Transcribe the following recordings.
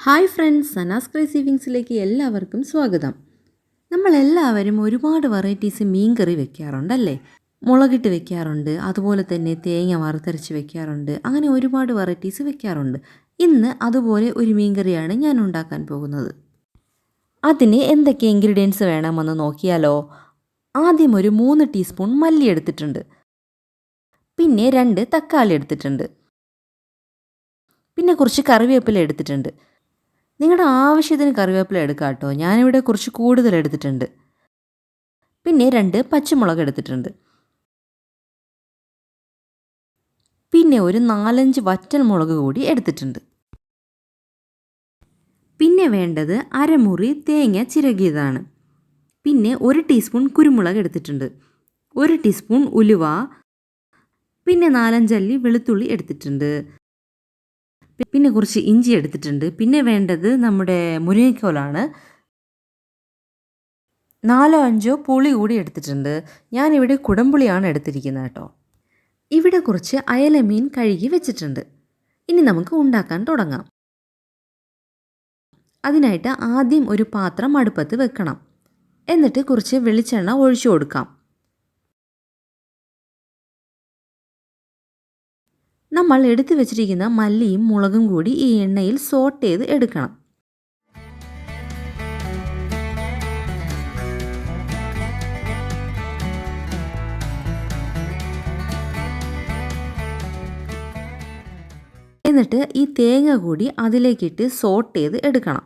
Hi friends, sanascrazywingസിലേക്ക് എല്ലാവർക്കും സ്വാഗതം. നമ്മളെല്ലാവരും ഒരുപാട് വെറൈറ്റീസ് മീൻ കറി വെക്കാറുണ്ടല്ലേ? മുളകിട്ട് വെക്കാറുണ്ട്, അതുപോലെ തന്നെ തേങ്ങ വറുത്തരച്ച് വെക്കാറുണ്ട്, അങ്ങനെ ഒരുപാട് വെറൈറ്റീസ് വെക്കാറുണ്ട്. ഇന്ന് അതുപോലെ ഒരു മീൻ കറിയാണ് ഞാൻ ഉണ്ടാക്കാൻ പോകുന്നത്. അതിന് എന്തൊക്കെ ഇൻഗ്രീഡിയൻസ് വേണമെന്ന് നോക്കിയാലോ? ആദ്യം ഒരു 3 ടീസ്പൂൺ മല്ലി എടുത്തിട്ടുണ്ട്, പിന്നെ 2 തക്കാളി എടുത്തിട്ടുണ്ട്, പിന്നെ കുറച്ച് കറിവേപ്പില എടുത്തിട്ടുണ്ട്. നിങ്ങളുടെ ആവശ്യത്തിന് കറിവേപ്പില എടുക്കാം കേട്ടോ. ഞാനിവിടെ കുറച്ച് കൂടുതൽ എടുത്തിട്ടുണ്ട്. പിന്നെ 2 പച്ചമുളക് എടുത്തിട്ടുണ്ട്. പിന്നെ ഒരു 4-5 വറ്റൽ മുളക് കൂടി എടുത്തിട്ടുണ്ട്. പിന്നെ വേണ്ടത് അരമുറി തേങ്ങ ചിരകിയതാണ്. പിന്നെ 1 ടീസ്പൂൺ കുരുമുളക് എടുത്തിട്ടുണ്ട്, 1 ടീസ്പൂൺ ഉലുവ, പിന്നെ 4-5 അല്ലി വെളുത്തുള്ളി എടുത്തിട്ടുണ്ട്, പിന്നെ കുറച്ച് ഇഞ്ചി എടുത്തിട്ടുണ്ട്. പിന്നെ വേണ്ടത് നമ്മുടെ മുരിങ്ങക്കോലാണ്. 4-5 പുളി കൂടി എടുത്തിട്ടുണ്ട്. ഞാനിവിടെ കുടംപുളിയാണ് എടുത്തിരിക്കുന്നത് കേട്ടോ. ഇവിടെ കുറച്ച് അയലമീൻ കഴുകി വെച്ചിട്ടുണ്ട്. ഇനി നമുക്ക് ഉണ്ടാക്കാൻ തുടങ്ങാം. അതിനായിട്ട് ആദ്യം ഒരു പാത്രം അടുപ്പത്ത് വെക്കണം. എന്നിട്ട് കുറച്ച് വെളിച്ചെണ്ണ ഒഴിച്ചു കൊടുക്കാം. നമ്മൾ എടുത്തു വെച്ചിരിക്കുന്ന മല്ലിയും മുളകും കൂടി ഈ എണ്ണയിൽ സോട്ട് ചെയ്ത് എടുക്കണം. എന്നിട്ട് ഈ തേങ്ങ കൂടി അതിലേക്കിട്ട് സോട്ട് ചെയ്ത് എടുക്കണം.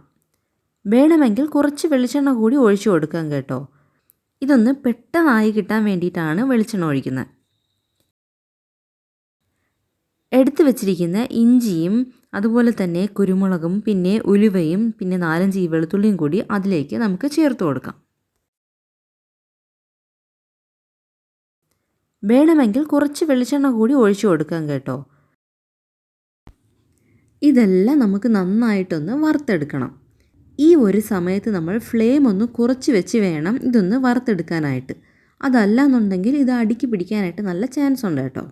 വേണമെങ്കിൽ കുറച്ച് വെളിച്ചെണ്ണ കൂടി ഒഴിച്ചു കൊടുക്കാം കേട്ടോ. ഇതൊന്ന് പെട്ടെന്നായി കിട്ടാൻ വേണ്ടിയിട്ടാണ് വെളിച്ചെണ്ണ ഒഴിക്കുന്നത്. എടുത്തു വെച്ചിരിക്കുന്ന ഇഞ്ചിയും അതുപോലെ തന്നെ കുരുമുളകും പിന്നെ ഉലുവയും പിന്നെ 4-5 വെളുത്തുള്ളിയും കൂടി അതിലേക്ക് നമുക്ക് ചേർത്ത് കൊടുക്കാം. വേണമെങ്കിൽ കുറച്ച് വെളിച്ചെണ്ണ കൂടി ഒഴിച്ചു കൊടുക്കാം കേട്ടോ. ഇതെല്ലാം നമുക്ക് നന്നായിട്ടൊന്ന് വറുത്തെടുക്കണം. ഈ ഒരു സമയത്ത് നമ്മൾ ഫ്ലെയിം ഒന്ന് കുറച്ച് വെച്ച് വേണം ഇതൊന്ന് വറുത്തെടുക്കാനായിട്ട്. അതല്ല എന്നുണ്ടെങ്കിൽ ഇത് അടുക്കി പിടിക്കാനായിട്ട് നല്ല ചാൻസ് ഉണ്ട് കേട്ടോ.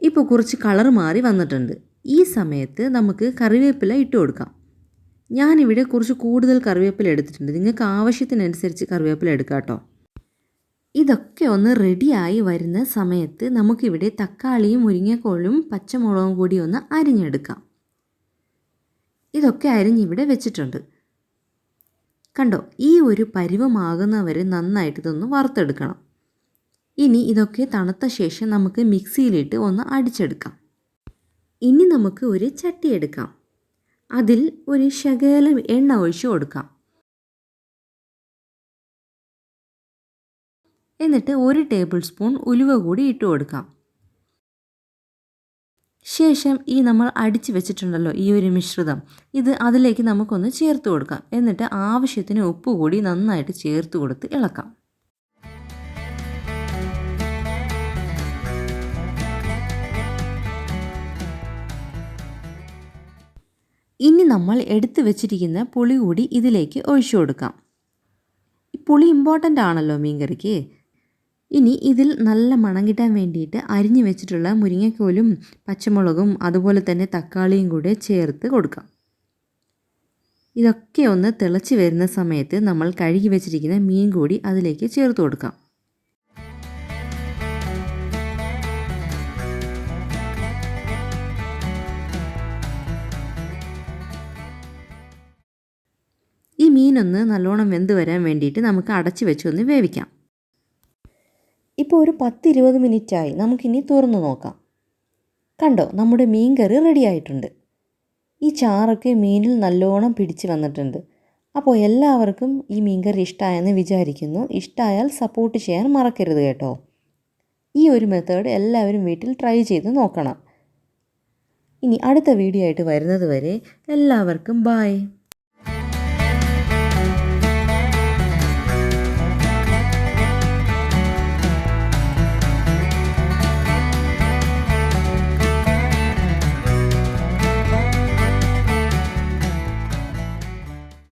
ഇപ്പോൾ കുറച്ച് കളർ മാറി വന്നിട്ടുണ്ട്. ഈ സമയത്ത് നമുക്ക് കറിവേപ്പില ഇട്ട് കൊടുക്കാം. ഞാനിവിടെ കുറച്ച് കൂടുതൽ കറിവേപ്പില എടുത്തിട്ടുണ്ട്. നിങ്ങൾക്ക് ആവശ്യത്തിനനുസരിച്ച് കറിവേപ്പില എടുക്കാം കേട്ടോ. ഇതൊക്കെ ഒന്ന് റെഡിയായി വരുന്ന സമയത്ത് നമുക്കിവിടെ തക്കാളിയും മുരിങ്ങക്കോലും പച്ചമുളകും കൂടി ഒന്ന് അരിഞ്ഞെടുക്കാം. ഇതൊക്കെ അരിഞ്ഞിവിടെ വെച്ചിട്ടുണ്ട്. കണ്ടോ, ഈ ഒരു പരുവമാകുന്നവരെ നന്നായിട്ട് ഇതൊന്ന് വറുത്തെടുക്കണം. ഇനി ഇതൊക്കെ തണുത്ത ശേഷം നമുക്ക് മിക്സിയിലിട്ട് ഒന്ന് അടിച്ചെടുക്കാം. ഇനി നമുക്ക് ഒരു ചട്ടി എടുക്കാം. അതിൽ ഒരു ശകലം എണ്ണ ഒഴിച്ചു കൊടുക്കാം. എന്നിട്ട് 1 ടേബിൾ സ്പൂൺ ഉലുവ കൂടി ഇട്ട് കൊടുക്കാം. ശേഷം ഈ നമ്മൾ അടിച്ചു വെച്ചിട്ടുണ്ടല്ലോ ഈ ഒരു മിശ്രിതം, ഇത് അതിലേക്ക് നമുക്കൊന്ന് ചേർത്ത് കൊടുക്കാം. എന്നിട്ട് ആവശ്യത്തിന് ഉപ്പ് കൂടി നന്നായിട്ട് ചേർത്ത് കൊടുത്ത് ഇളക്കാം. ഇനി നമ്മൾ എടുത്തു വെച്ചിരിക്കുന്ന പുളി കൂടി ഇതിലേക്ക് ഒഴിച്ചു കൊടുക്കാം. ഈ പുളി ഇമ്പോർട്ടൻ്റ് ആണല്ലോ മീൻകറിക്ക്. ഇനി ഇതിൽ നല്ല മണം കിട്ടാൻ വേണ്ടിയിട്ട് അരിഞ്ഞു വെച്ചിട്ടുള്ള മുരിങ്ങക്കോലും പച്ചമുളകും അതുപോലെ തന്നെ തക്കാളിയും കൂടെ ചേർത്ത് കൊടുക്കാം. ഇതൊക്കെ ഒന്ന് തിളച്ച് വരുന്ന സമയത്ത് നമ്മൾ കഴുകി വെച്ചിരിക്കുന്ന മീൻ കൂടി അതിലേക്ക് ചേർത്ത് കൊടുക്കാം. ഈ മീനൊന്ന് നല്ലോണം വെന്ത് വരാൻ വേണ്ടിയിട്ട് നമുക്ക് അടച്ച് വെച്ചൊന്ന് വേവിക്കാം. ഇപ്പോൾ ഒരു 10-20 മിനിറ്റായി. നമുക്കിനി തുറന്ന് നോക്കാം. കണ്ടോ, നമ്മുടെ മീൻ കറി റെഡി ആയിട്ടുണ്ട്. ഈ ചാറൊക്കെ മീനിൽ നല്ലോണം പിടിച്ച് വന്നിട്ടുണ്ട്. അപ്പോൾ എല്ലാവർക്കും ഈ മീൻ കറി ഇഷ്ടമായെന്ന് വിചാരിക്കുന്നു. ഇഷ്ടമായാൽ സപ്പോർട്ട് ചെയ്യാൻ മറക്കരുത് കേട്ടോ. ഈ ഒരു മെത്തേഡ് എല്ലാവരും വീട്ടിൽ ട്രൈ ചെയ്ത് നോക്കണം. ഇനി അടുത്ത വീഡിയോ ആയിട്ട് വരുന്നത് വരെ എല്ലാവർക്കും ബായ്.